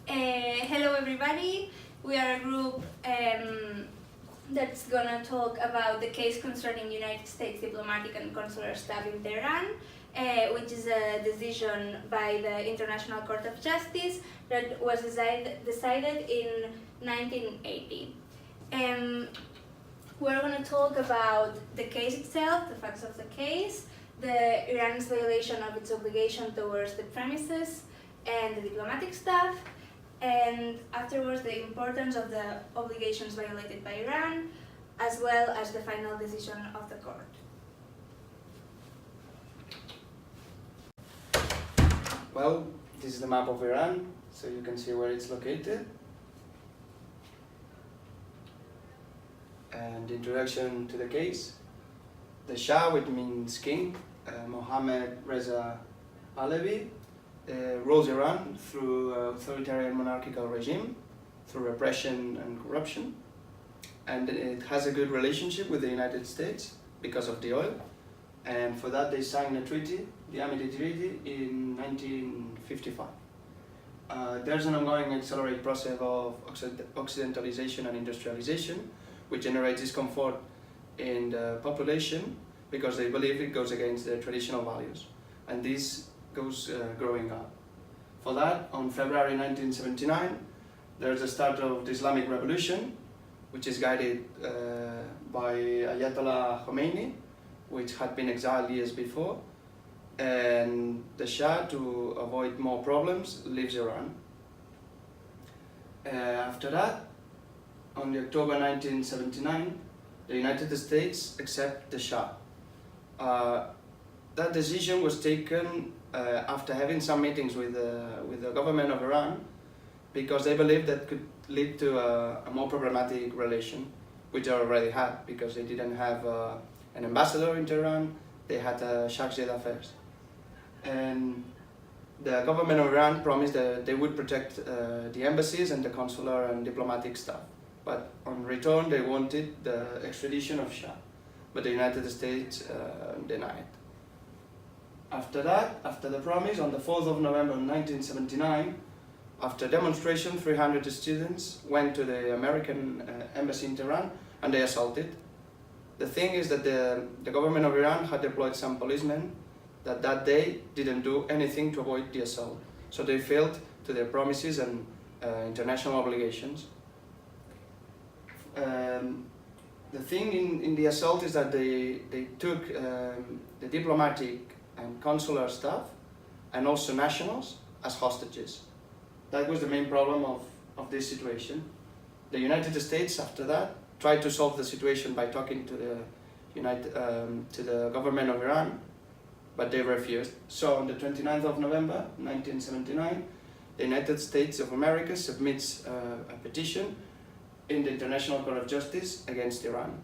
Hello everybody, we are a group that's gonna talk about the case concerning United States Diplomatic and Consular staff in Tehran, which is a decision by the International Court of Justice that was decided in 1980. We're gonna talk about the case itself, the facts of the case, Iran's violation of its obligation towards the premises and the diplomatic staff, and afterwards the importance of the obligations violated by Iran, as well as the final decision of the court. Well, this is the map of Iran, so you can see where it's located. And introduction to the case. The Shah, which means king, Mohammad Reza Pahlavi, rules Iran through authoritarian monarchical regime, through repression and corruption, and it has a good relationship with the United States because of the oil, and for that they signed a treaty, the Amity Treaty, in 1955. There's an ongoing accelerated process of occidentalization and industrialization, which generates discomfort in the population because they believe it goes against their traditional values, and this goes growing up. For that, on February 1979, there's the start of the Islamic Revolution, which is guided by Ayatollah Khomeini, which had been exiled years before, and the Shah, to avoid more problems, leaves Iran. After that, on October 1979, the United States accept the Shah. That decision was taken after having some meetings with the government of Iran, because they believed that could lead to a more problematic relation, which they already had, because they didn't have an ambassador in Tehran, they had charge d'affaires. And the government of Iran promised that they would protect the embassies and the consular and diplomatic staff. But on return, they wanted the extradition of Shah, but the United States denied. After that, after the promise, on the 4th of November 1979, after demonstration, 300 students went to the American embassy in Tehran and they assaulted. The thing is that the government of Iran had deployed some policemen that day didn't do anything to avoid the assault. So they failed to their promises and international obligations. The thing in the assault is that they took the diplomatic and consular staff and also nationals as hostages. That was the main problem of this situation. The United States, after that, tried to solve the situation by talking to the government of Iran, but they refused. So on the 29th of November 1979, the United States of America submits a petition in the International Court of Justice against Iran.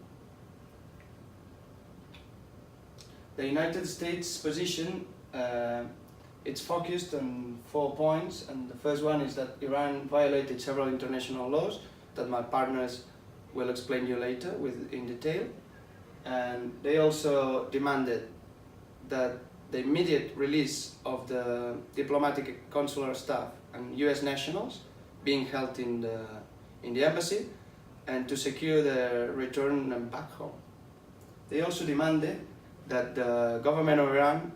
The United States position, it's focused on 4 points, and the first one is that Iran violated several international laws that my partners will explain you later in detail. And they also demanded that the immediate release of the diplomatic consular staff and US nationals being held in the embassy, and to secure their return back home. They also demanded that the government of Iran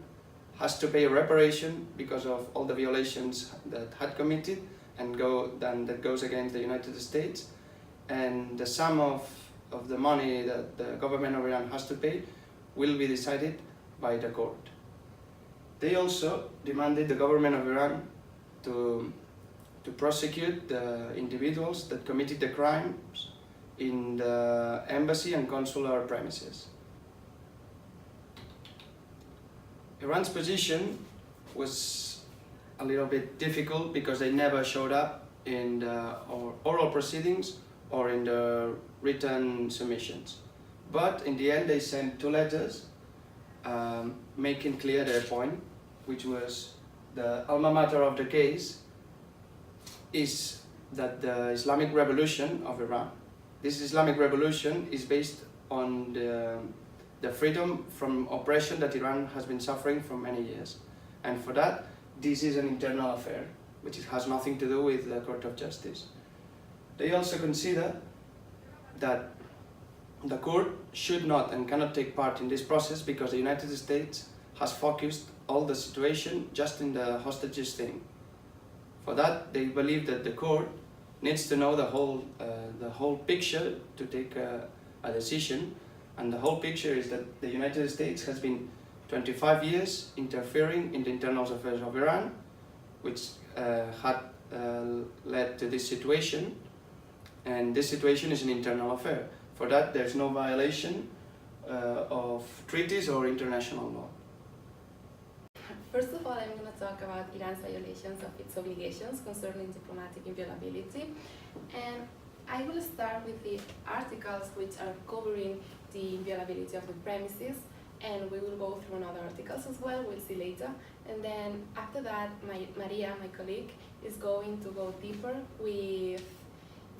has to pay reparation because of all the violations that had committed and that goes against the United States, and the sum of the money that the government of Iran has to pay will be decided by the court. They also demanded the government of Iran to prosecute the individuals that committed the crimes in the embassy and consular premises. Iran's position was a little bit difficult because they never showed up in the oral proceedings or in the written submissions. But in the end they sent 2 letters making clear their point, which was the alma mater of the case is that the Islamic Revolution of Iran, this Islamic Revolution is based on the freedom from oppression that Iran has been suffering for many years. And for that, this is an internal affair. which has nothing to do with the Court of Justice. They also consider that the court should not and cannot take part in this process because the United States has focused all the situation just in the hostages thing. For that, they believe that the court needs to know the whole picture to take a decision, and the whole picture is that the United States has been 25 years interfering in the internal affairs of Iran, which had led to this situation, and this situation is an internal affair. For that, there's no violation of treaties or international law. First of all, I'm going to talk about Iran's violations of its obligations concerning diplomatic inviolability. And I will start with the articles which are covering the inviolability of the premises, and we will go through other articles as well, we'll see later. And then after that, Maria, my colleague, is going to go deeper with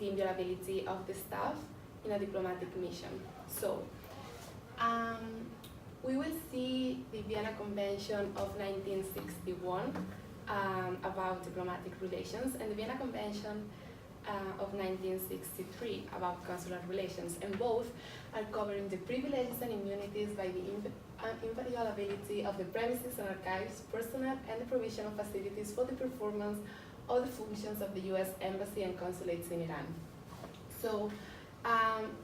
the inviolability of the staff in a diplomatic mission. So, we will see the Vienna Convention of 1961 about diplomatic relations, and the Vienna Convention of 1963 about consular relations, and both are covering the privileges and immunities by the inviolability of the premises and archives, personnel, and the provision of facilities for the performance of the functions of the US Embassy and consulates in Iran. So,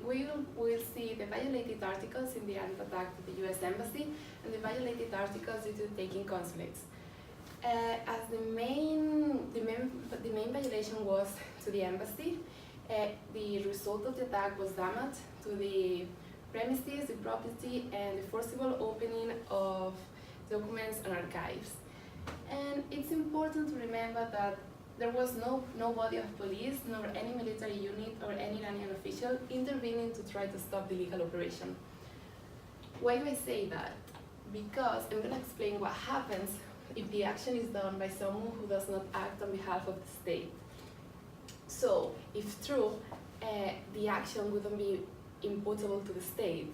we will see the violated articles in the Iran's attack to the US Embassy and the violated articles due to taking consulates. As the main violation was to the embassy, the result of the attack was damage to the premises, the property, and the forcible opening of documents and archives. And it's important to remember that there was no body of police, nor any military unit or any Iranian official intervening to try to stop the legal operation. Why do I say that? Because I'm going to explain what happens if the action is done by someone who does not act on behalf of the state. So, if true, the action wouldn't be imputable to the state.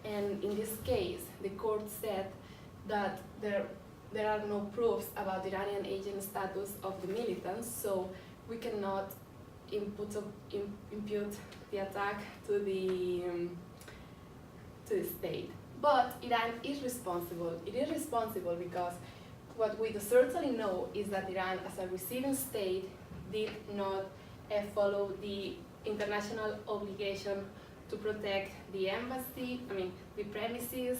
And in this case, the court said that there are no proofs about the Iranian agent status of the militants, so we cannot impute the attack to the state. But Iran is responsible. It is responsible because what we certainly know is that Iran, as a receiving state, did not follow the international obligation to protect the embassy, the premises,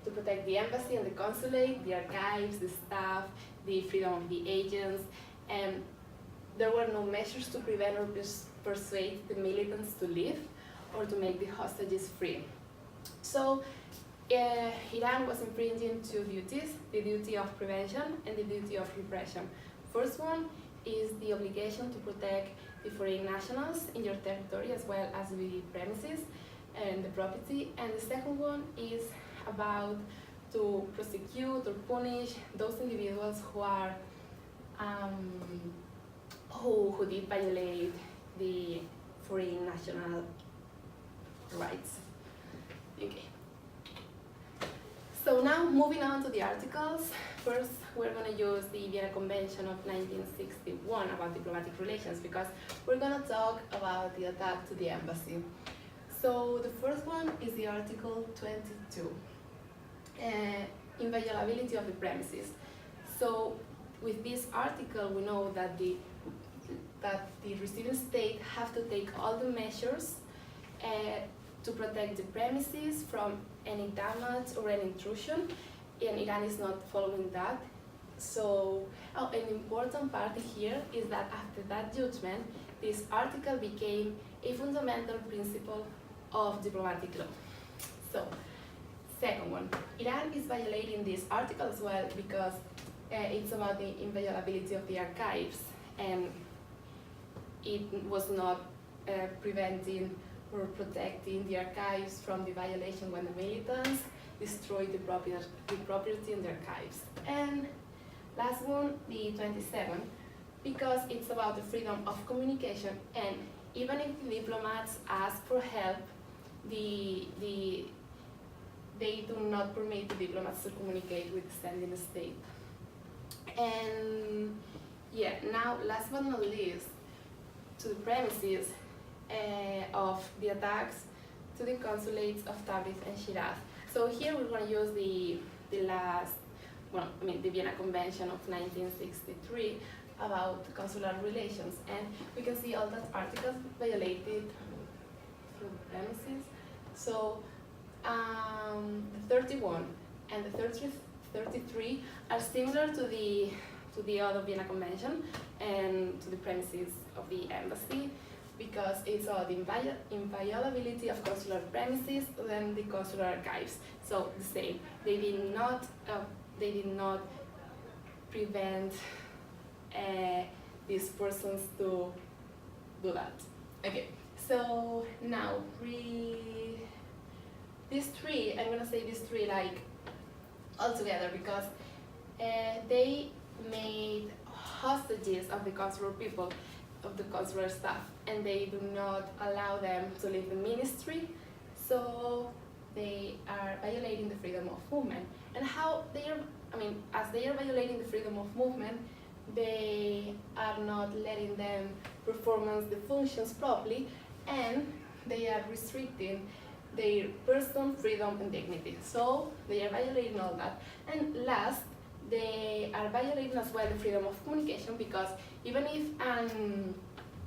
to protect the embassy and the consulate, the archives, the staff, the freedom of the agents, and there were no measures to prevent or persuade the militants to leave or to make the hostages free. So Iran was infringing two duties, the duty of prevention and the duty of repression. First one is the obligation to protect the foreign nationals in your territory as well as the premises and the property, and the second one is about to prosecute or punish those individuals who are who did violate the foreign national rights. Okay. So now moving on to the articles. First, we're going to use the Vienna Convention of 1961 about diplomatic relations because we're going to talk about the attack to the embassy. So the first one is the Article 22, inviolability of the premises. So with this article, we know that the receiving state have to take all the measures to protect the premises from any damage or any intrusion, and Iran is not following that. So an important part here is that after that judgment, this article became a fundamental principle of diplomatic law. So, second one, Iran is violating this article as well because it's about the inviolability of the archives, and it was not preventing or protecting the archives from the violation when the militants destroyed the property in the archives. And last one, the 27, because it's about the freedom of communication, and even if the diplomats ask for help, they do not permit the diplomats to communicate with the sending state. And yeah, now last but not least, to the premises of the attacks to the consulates of Tabriz and Shiraz. So here we're going to use the last, the Vienna Convention of 1963 about consular relations, and we can see all that articles violated through the premises. So the 31 and the 33 are similar to the other Vienna Convention and to the premises of the embassy, because it's all the inviolability of consular premises and the consular archives. So the same. They did not prevent these persons to do that. Okay. So now these three, I'm gonna say these three like all together, because they made hostages of the consular people, of the consular staff, and they do not allow them to leave the ministry, so they are violating the freedom of movement. And how they are, as they are violating the freedom of movement, they are not letting them perform the functions properly, and they are restricting their personal freedom and dignity. So they are violating all that. And last, they are violating as well the freedom of communication, because even if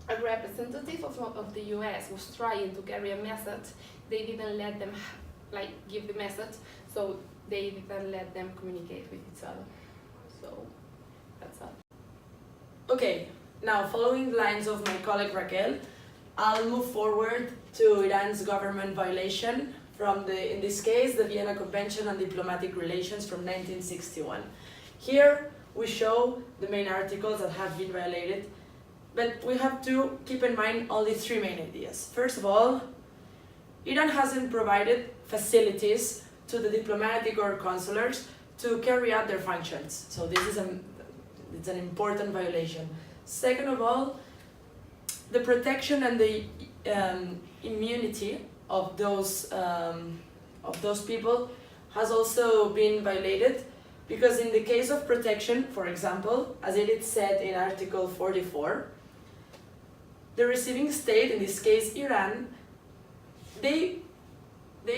a representative of the US was trying to carry a message, they didn't let them give the message, so they didn't let them communicate with each other. So that's all. Okay, now following the lines of my colleague Raquel, I'll move forward to Iran's government violation from in this case, the Vienna Convention on Diplomatic Relations from 1961. Here we show the main articles that have been violated, but we have to keep in mind only three main ideas. First of all, Iran hasn't provided facilities to the diplomatic or consulars to carry out their functions. So this is it's an important violation. Second of all, the protection and the immunity of those people has also been violated, because in the case of protection, for example, as it is said in Article 44, the receiving state, in this case Iran, they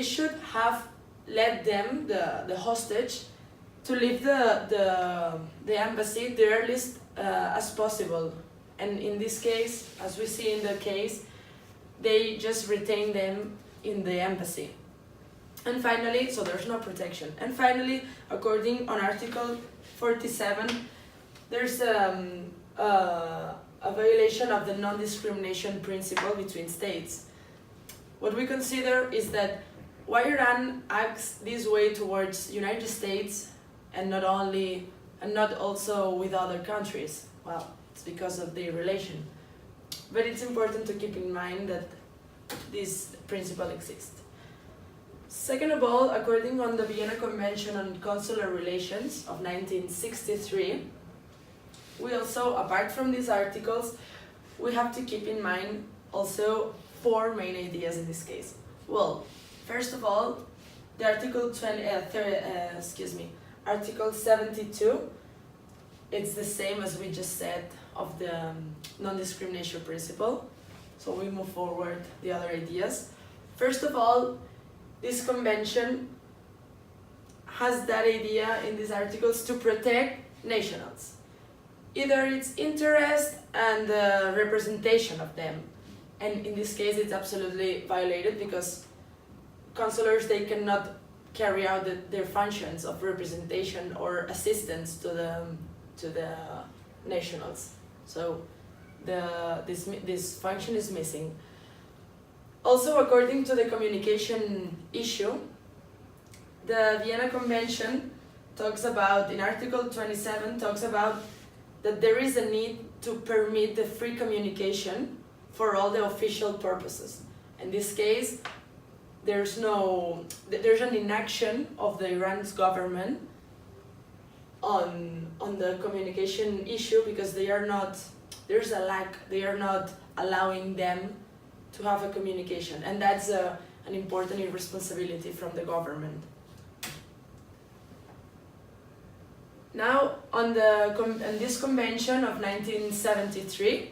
should have let them, the hostage, to leave the embassy the earliest as possible. And in this case, as we see in the case, they just retain them in the embassy. And finally, so there's no protection. And finally, according on Article 47, there's a violation of the non-discrimination principle between states. What we consider is that why Iran acts this way towards United States and not also with other countries. Well, it's because of the relation. But it's important to keep in mind that this principle exists. Second of all, according on the Vienna Convention on Consular Relations of 1963, we also, apart from these articles, we have to keep in mind also four main ideas in this case. Well, first of all, the Article 72, it's the same as we just said of the non-discrimination principle. So we move forward the other ideas. First of all, this convention has that idea in these articles to protect nationals, either its interest and the representation of them. And in this case, it's absolutely violated, because consulars, they cannot carry out their functions of representation or assistance to the nationals. So this function is missing. Also, according to the communication issue, the Vienna Convention talks about, in Article 27, talks about that there is a need to permit the free communication for all the official purposes. In this case, there's an inaction of the Iran's government on the communication issue, because there's a lack, they are not allowing them to have a communication, and that's an important irresponsibility from the government. Now, on this convention of 1973,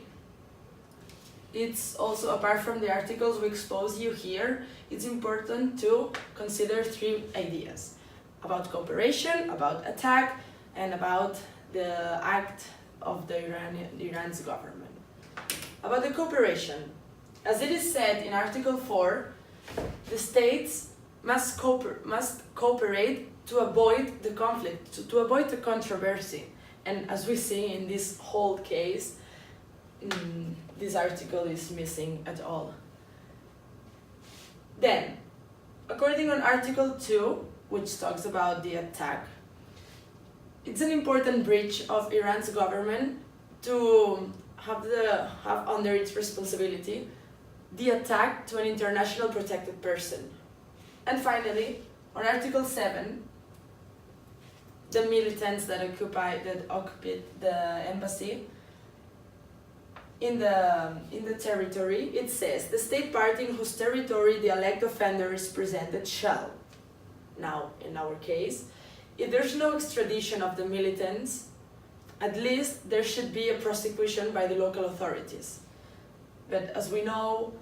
it's also, apart from the articles we expose you here, it's important to consider three ideas: about cooperation, about attack, and about the act of Iran's government. About the cooperation, as it is said in Article 4, the states must cooperate to avoid the conflict, to avoid the controversy. And as we see in this whole case, this article is missing at all. Then, according on Article 2, which talks about the attack, it's an important breach of Iran's government to have under its responsibility the attack to an international protected person. And finally, on Article 7, the militants that occupied the embassy in the territory, it says, the state party in whose territory the alleged offender is presented shall. Now, in our case, if there's no extradition of the militants, at least there should be a prosecution by the local authorities. But as we know,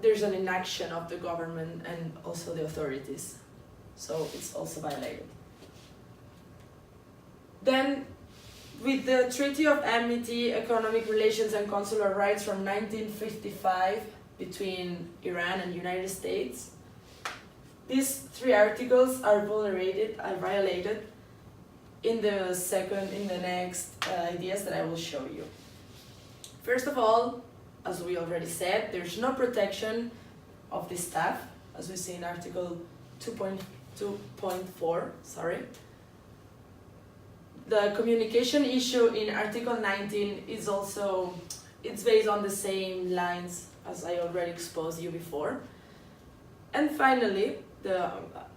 there's an inaction of the government and also the authorities. So it's also violated. Then, with the Treaty of Amity, Economic Relations and Consular Rights from 1955 between Iran and United States, these three articles are violated in the next ideas that I will show you. First of all, as we already said, there's no protection of the staff, as we see in Article 2.4, The communication issue in Article 19 is also, it's based on the same lines as I already exposed you before. And finally,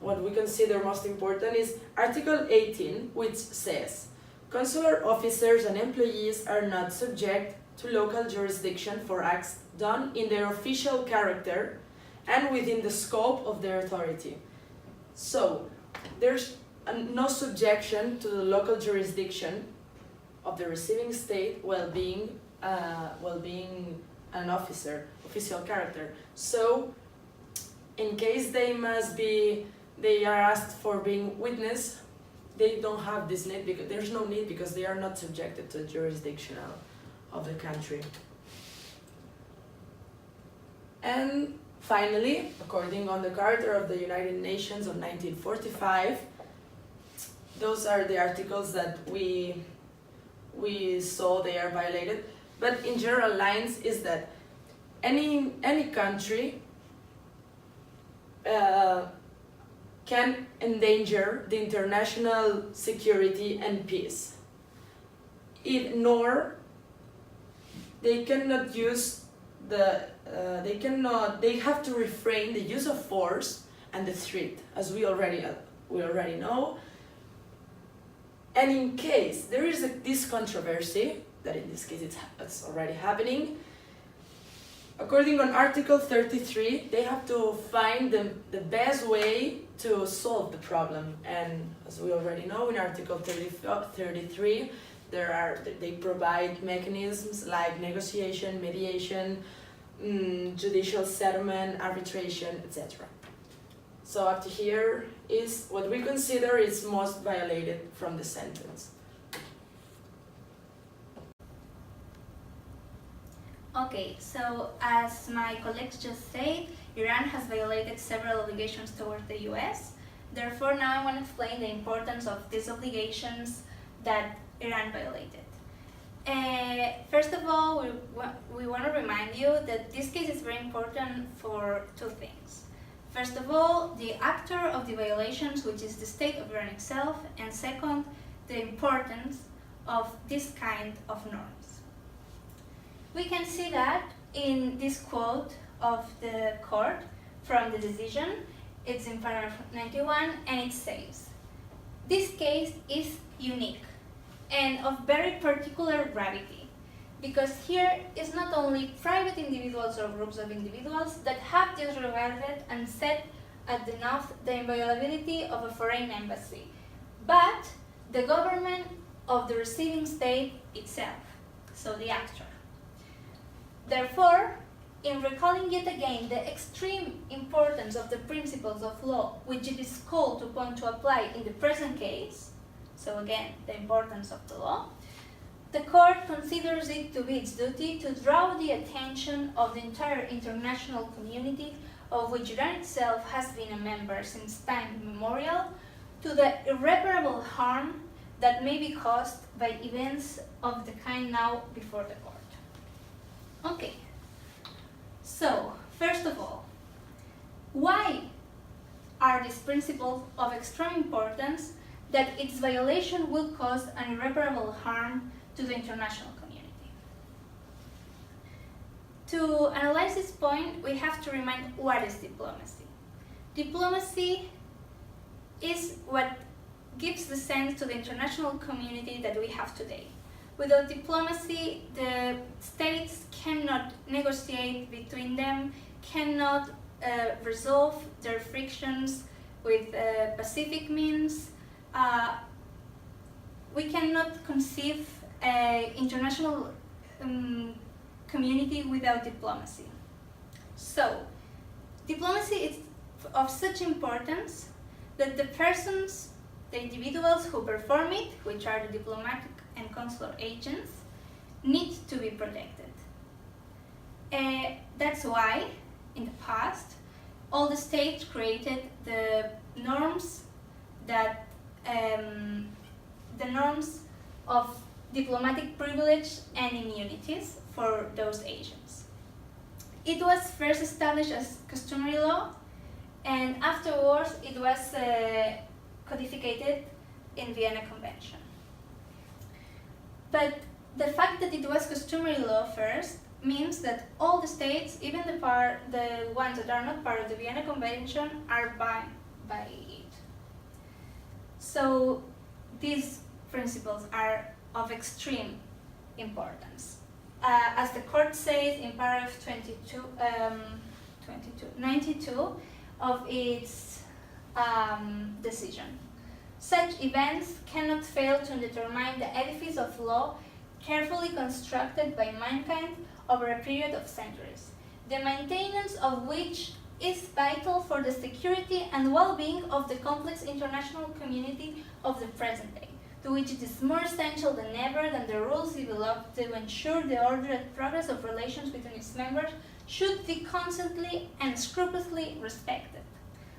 what we consider most important is Article 18, which says, consular officers and employees are not subject to local jurisdiction for acts done in their official character and within the scope of their authority. So, there's no subjection to the local jurisdiction of the receiving state while being an official character. So, in case they are asked for being witness, they don't have this need because there's no need because they are not subjected to the jurisdiction of the country. And finally, according on the Charter of the United Nations of 1945, those are the articles that we saw they are violated. But in general lines is that any country can endanger the international security and peace. Nor they cannot use they have to refrain the use of force and the threat, as we already know. And in case there is this controversy, that in this case it's already happening, according on Article 33, they have to find the best way to solve the problem. And as we already know, in Article 33, they provide mechanisms like negotiation, mediation, judicial settlement, arbitration, etc. So up to here is what we consider is most violated from the sentence. Okay, so as my colleagues just said, Iran has violated several obligations towards the US. Therefore, now I want to explain the importance of these obligations that Iran violated. First of all, we want to remind you that this case is very important for two things. First of all, the actor of the violations, which is the state of Iran itself, and second, the importance of this kind of norms. We can see that in this quote of the court from the decision. It's in paragraph 91, and it says, "This case is unique and of very particular gravity, because here is not only private individuals or groups of individuals that have disregarded and set at the inviolability of a foreign embassy, but the government of the receiving state itself, so the actor. Therefore, in recalling yet again the extreme importance of the principles of law which it is called upon to apply in the present case, so again, the importance of the law, the court considers it to be its duty to draw the attention of the entire international community, of which Iran itself has been a member since time immemorial, to the irreparable harm that may be caused by events of the kind now before the court. Okay, so first of all, why are these principles of extreme importance that its violation will cause an irreparable harm to the international community? To analyze this point, we have to remind what is diplomacy. Diplomacy is what gives the sense to the international community that we have today. Without diplomacy, the states cannot negotiate between them, cannot resolve their frictions with pacific means. We cannot conceive an international community without diplomacy. So, diplomacy is of such importance that the persons, the individuals who perform it, which are the diplomatic and consular agents, need to be protected. That's why, in the past, all the states created the norms that the norms of diplomatic privilege and immunities for those agents. It was first established as customary law, and afterwards it was codified in Vienna Convention. But the fact that it was customary law first means that all the states, even the ones that are not part of the Vienna Convention, are bound by it. So these principles are of extreme importance. As the court says in paragraph 92 of its decision, such events cannot fail to determine the edifice of law carefully constructed by mankind over a period of centuries, the maintenance of which is vital for the security and well-being of the complex international community of the present day, to which it is more essential than ever that the rules developed to ensure the order and progress of relations between its members should be constantly and scrupulously respected.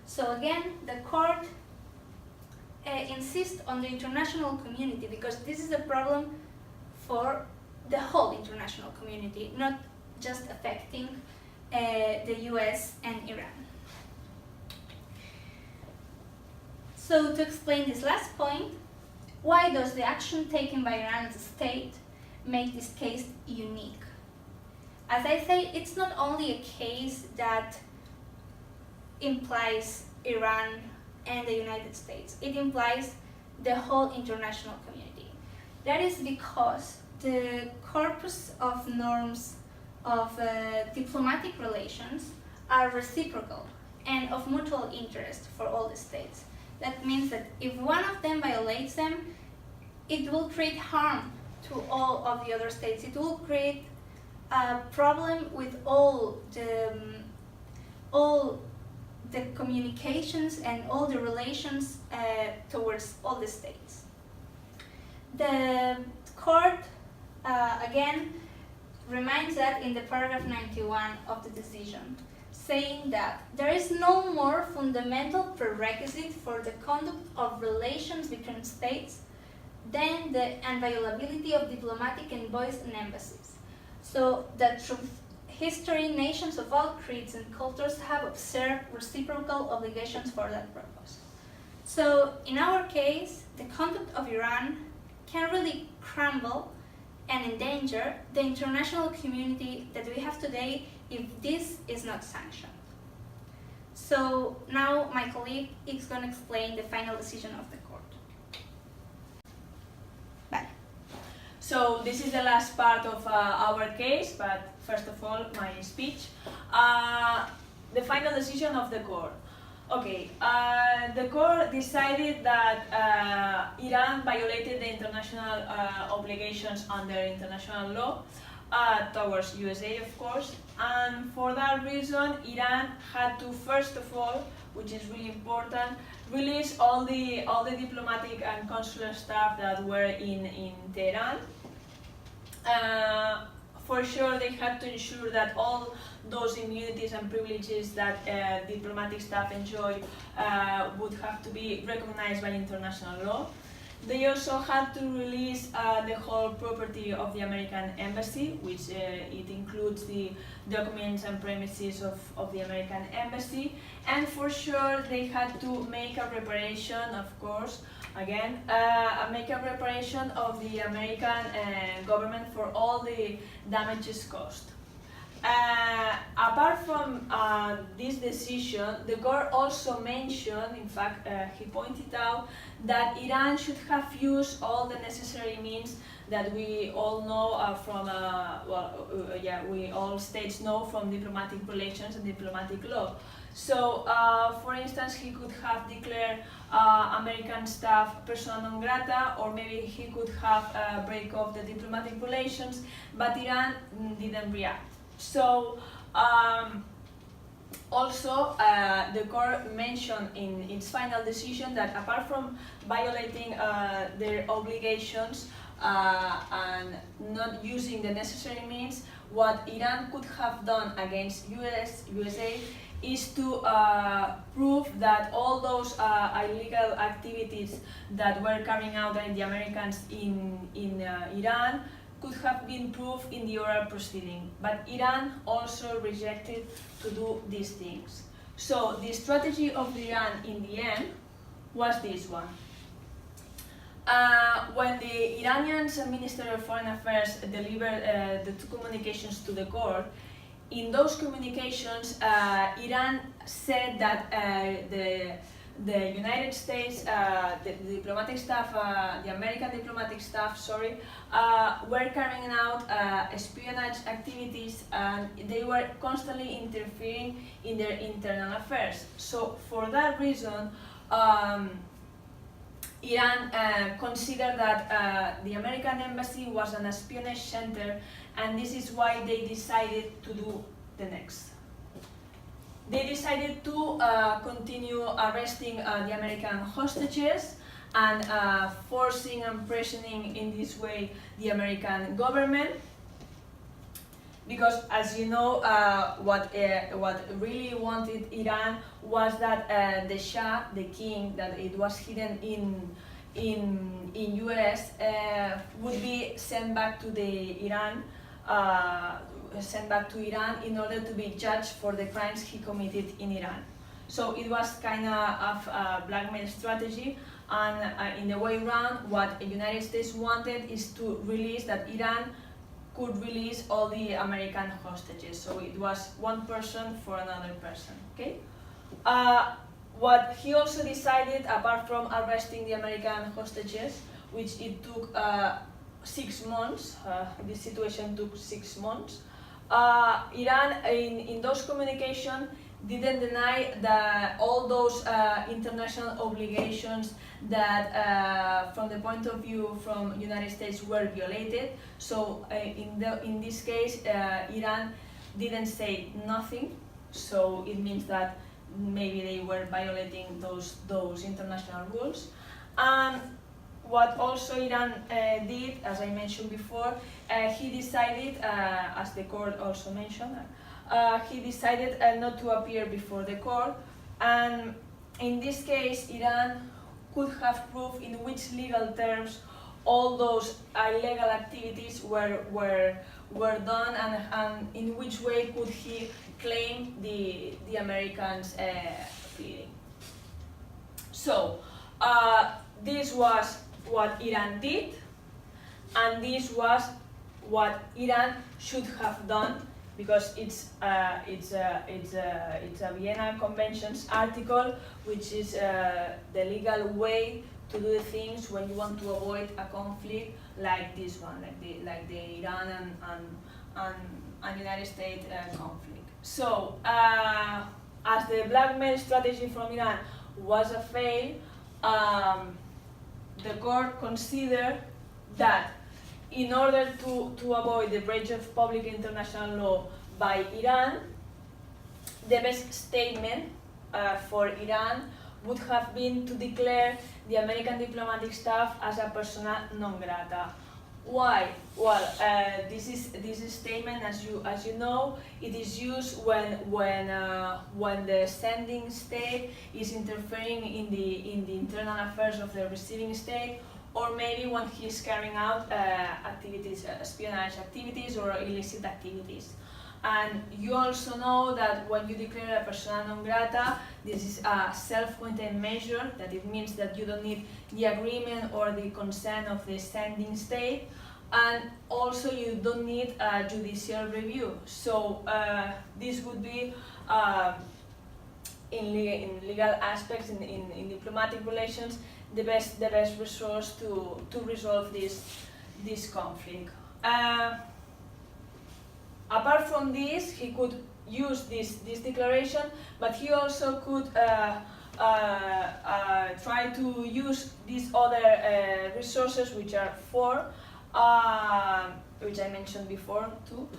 So again, the court insists on the international community because this is a problem for the whole international community, not just affecting the US and Iran. So to explain this last point, why does the action taken by Iran as a state make this case unique? As I say, it's not only a case that implies Iran and the United States, it implies the whole international community. That is because the corpus of norms of diplomatic relations are reciprocal and of mutual interest for all the states. That means that if one of them violates them, it will create harm to all of the other states. It will create a problem with all the communications and all the relations towards all the states. The court, again, reminds that in the paragraph 91 of the decision, saying that there is no more fundamental prerequisite for the conduct of relations between states than the inviolability of diplomatic envoys and embassies. So that through history, nations of all creeds and cultures have observed reciprocal obligations for that purpose. So in our case, the conduct of Iran can really crumble and endanger the international community that we have today if this is not sanctioned. So now my colleague is going to explain the final decision of the court. Bye. So this is the last part of our case, but first of all, my speech. The final decision of the court. Okay, the court decided that Iran violated the international obligations under international law towards USA, of course, and for that reason, Iran had to, first of all, which is really important, release all the diplomatic and consular staff that were in Tehran. For sure, they had to ensure that all those immunities and privileges that diplomatic staff enjoy would have to be recognized by international law. They also had to release the whole property of the American embassy, which it includes the documents and premises of the American embassy. And for sure, they had to make a reparation, of course, again, make a reparation of the American government for all the damages caused. Apart from this decision, the court also mentioned, in fact, he pointed out that Iran should have used all the necessary means that we all know we all states know from diplomatic relations and diplomatic law. So, for instance, he could have declared American staff persona non grata, or maybe he could have break off the diplomatic relations, but Iran didn't react. So, also, the court mentioned in its final decision that apart from violating their obligations and not using the necessary means, what Iran could have done against USA is to prove that all those illegal activities that were carrying out by the Americans in Iran could have been proved in the oral proceeding, but Iran also rejected to do these things. So the strategy of Iran in the end was this one. When the Iranian Minister of Foreign Affairs delivered the two communications to the court, in those communications, Iran said that the United States, the diplomatic staff, the American diplomatic staff, were carrying out espionage activities, and they were constantly interfering in their internal affairs. So for that reason, Iran considered that the American embassy was an espionage center, and this is why they decided to do the next. They decided to continue arresting the American hostages and forcing and pressuring in this way the American government. Because, as you know, what really wanted Iran was that the Shah, the king, that it was hidden in US, would be sent back to Iran in order to be judged for the crimes he committed in Iran. So it was kind of a blackmail strategy, and in the way around, what the United States wanted is to release that Iran could release all the American hostages. So it was one person for another person, okay? What he also decided, apart from arresting the American hostages, which it took 6 months, this situation took 6 months, Iran, in those communications, didn't deny all those international obligations that, from the point of view from United States, were violated. So in this case, Iran didn't say nothing. So it means that maybe they were violating those international rules. And what also Iran did, as I mentioned before, he decided, as the court also mentioned, he decided not to appear before the court, and in this case, Iran could have proved in which legal terms all those illegal activities were done, and in which way could he claim the Americans' pleading. So this was what Iran did, and this was what Iran should have done, because it's a Vienna Conventions article, which is the legal way to do the things when you want to avoid a conflict like this one, like the Iran and United States conflict. So as the blackmail strategy from Iran was a fail, the court considered that in order to avoid the breach of public international law by Iran, the best statement for Iran would have been to declare the American diplomatic staff as a persona non grata. Why? Well, this statement, as you know, it is used when the sending state is interfering in the internal affairs of the receiving state, or maybe when he is carrying out activities, espionage activities or illicit activities. And you also know that when you declare a persona non grata, this is a self-contained measure, that it means that you don't need the agreement or the consent of the sending state, and also you don't need a judicial review. So this would be, in legal aspects, in diplomatic relations, the best resource to resolve this conflict. Apart from this, he could use this declaration, but he also could try to use these other resources, which are four, which I mentioned before too,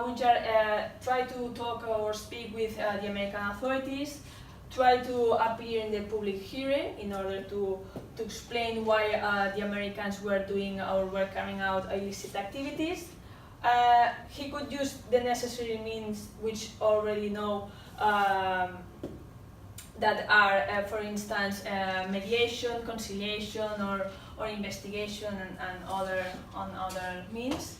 which are try to talk or speak with the American authorities, try to appear in the public hearing in order to explain why the Americans were doing or were carrying out illicit activities. He could use the necessary means, which already know, that are, for instance, mediation, conciliation, or investigation, and other means.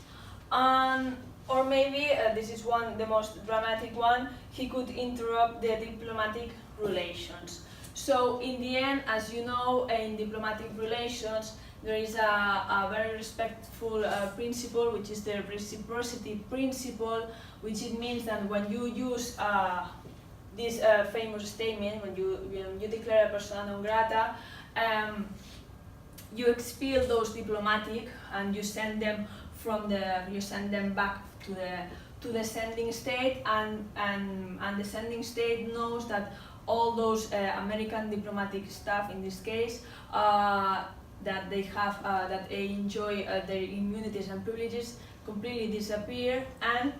Or maybe this is the most dramatic one. He could interrupt the diplomatic relations. So in the end, as you know, in diplomatic relations, there is a very respectful principle, which is the reciprocity principle, which it means that when you use this famous statement, when you declare a persona non grata, you expel those diplomatic and you send them back to the sending state, and the sending state knows that all those American diplomatic staff, in this case, that they have, that they enjoy their immunities and privileges, completely disappear, and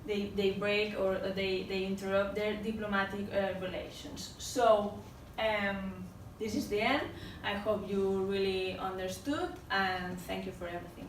they break or they interrupt their diplomatic relations. So this is the end. I hope you really understood, and thank you for everything.